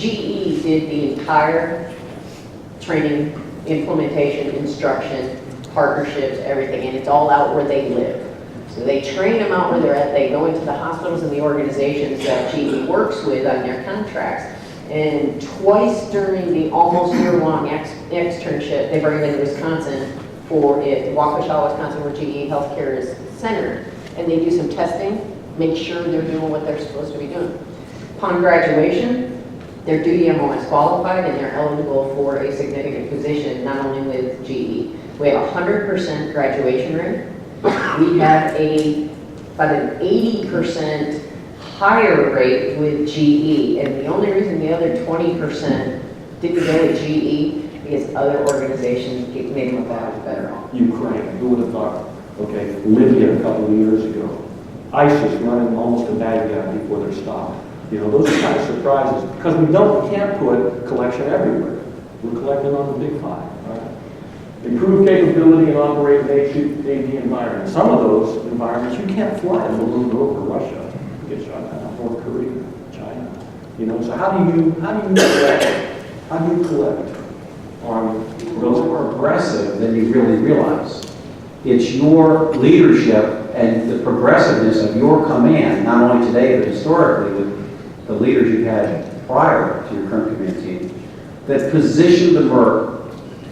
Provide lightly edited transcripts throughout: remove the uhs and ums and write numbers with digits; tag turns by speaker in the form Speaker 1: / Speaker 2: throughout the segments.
Speaker 1: GE did the entire training, implementation, instruction, partnerships, everything, and it's all out where they live. So they train them out where they're at. They go into the hospitals and the organizations that GE works with on their contracts. And twice during the almost year-long externship, they bring them to Wisconsin for it, Waukesha, Wisconsin, where GE Healthcare is centered. And they do some testing, make sure they're doing what they're supposed to be doing. Upon graduation, they're duty MOS qualified and they're eligible for a significant position, not only with GE. We have a 100% graduation rate. We have about an 80% higher rate with GE, and the only reason the other 20% didn't go with GE because other organizations made them look better off.
Speaker 2: Ukraine, who would have thought? Okay, Libya a couple of years ago. ISIS running almost to Baghdad before they're stopped. You know, those are kind of surprises because we can't put collection everywhere. We're collecting on the big five, right? Improve capability and operate in AD environments. Some of those environments you can't fly a balloon over Russia. You get shot down, North Korea, China. You know, so how do you collect? How do you collect on
Speaker 3: Those are more aggressive than you really realize. It's your leadership and the progressiveness of your command, not only today but historically with the leaders you've had prior to your current command team, that positioned the MIRC.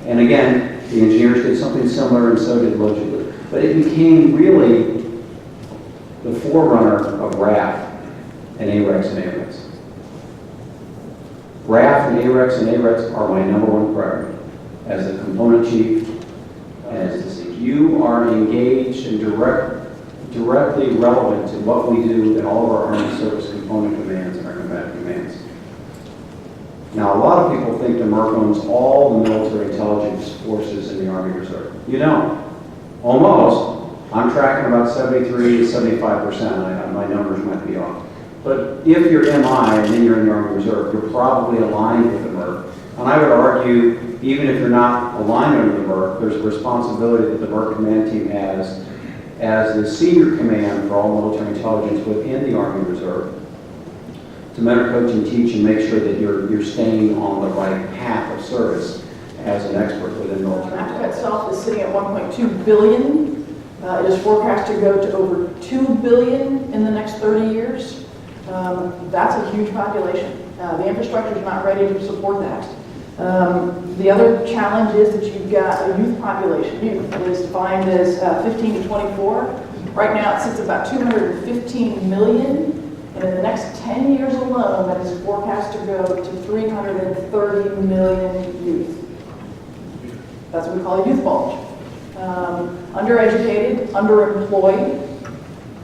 Speaker 3: And again, the engineers did something similar, and so did Logically. But it became really the forerunner of RAF and AREX and AREX. RAF and AREX and AREX are my #1 priority as the component chief and as the chief. You are engaged and directly relevant to what we do in all of our Army Service component commands and our combatant commands. Now, a lot of people think the MIRC owns all the military intelligence forces in the Army Reserve. You don't. Almost. I'm tracking about 73 to 75%. My numbers might be off. But if you're MI and then you're in the Army Reserve, you're probably aligned with the MIRC. And I would argue, even if you're not aligned with the MIRC, there's a responsibility that the MIRC command team has as the senior command for all military intelligence within the Army Reserve to mentor, coach, and teach and make sure that you're staying on the right path of service as an expert within military
Speaker 4: AFCA
Speaker 3: intelligence.
Speaker 4: itself is sitting at $1.2 billion. It is forecast to go to over $2 billion in the next 30 years. That's a huge population. The infrastructure is not ready to support that. The other challenge is that you've got a youth population. Youth is defined as 15 to 24. Right now it sits about 215 million. And in the next 10 years alone, that is forecast to go to 330 million youth. That's what we call a youth bulge. Undereducated, underemployed,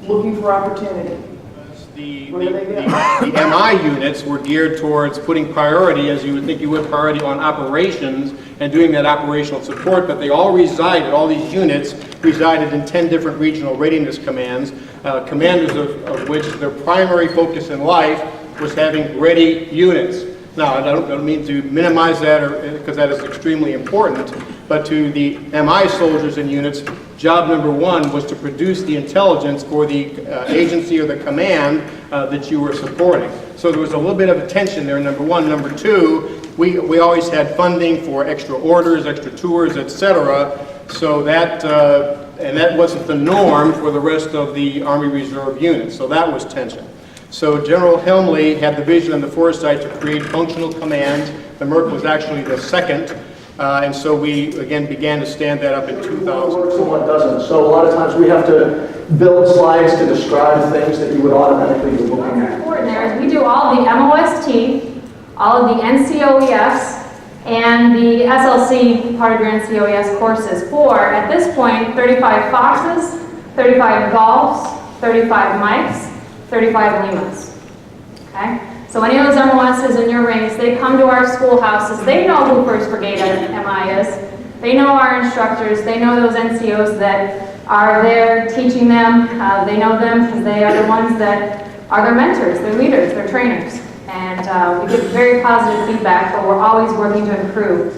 Speaker 4: looking for opportunity.
Speaker 5: The MI units were geared towards putting priority, as you would think you would, priority on operations and doing that operational support, but they all resided, all these units resided in 10 different regional readiness commands, commanders of which their primary focus in life was having ready units. Now, I don't mean to minimize that because that is extremely important, but to the MI soldiers and units, job number one was to produce the intelligence for the agency or the command that you were supporting. So there was a little bit of a tension there, number one. Number two, we always had funding for extra orders, extra tours, etc. So that, and that wasn't the norm for the rest of the Army Reserve units. So that was tension. So General Helmley had the vision and the foresight to create functional commands. The MIRC was actually the second. And so we, again, began to stand that up in 2000.
Speaker 6: One doesn't. So a lot of times we have to build slides to describe things that you would automatically be looking at.
Speaker 7: What's important there is we do all the MOST, all of the NCOEFs, and the SLC, part of your NCOES courses for, at this point, 35 Foxes, 35 Golfs, 35 Mikes, 35 Limas. Okay? So any of those MOSs in your ranks, they come to our schoolhouses. They know who 1st Brigade MI is. They know our instructors. They know those NCOs that are there teaching them. They know them because they are the ones that are their mentors, their leaders, their trainers. And we get very positive feedback, but we're always working to improve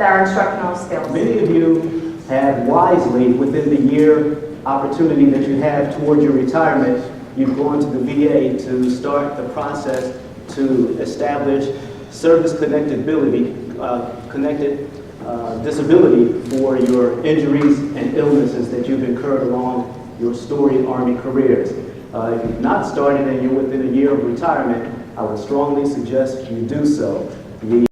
Speaker 7: our instructional skills.
Speaker 8: Many of you have wisely, within the year opportunity that you have toward your retirement, you've gone to the VA to start the process to establish service connected disability for your injuries and illnesses that you've incurred along your storied Army careers. If you've not started and you're within a year of retirement, I would strongly suggest you do so. The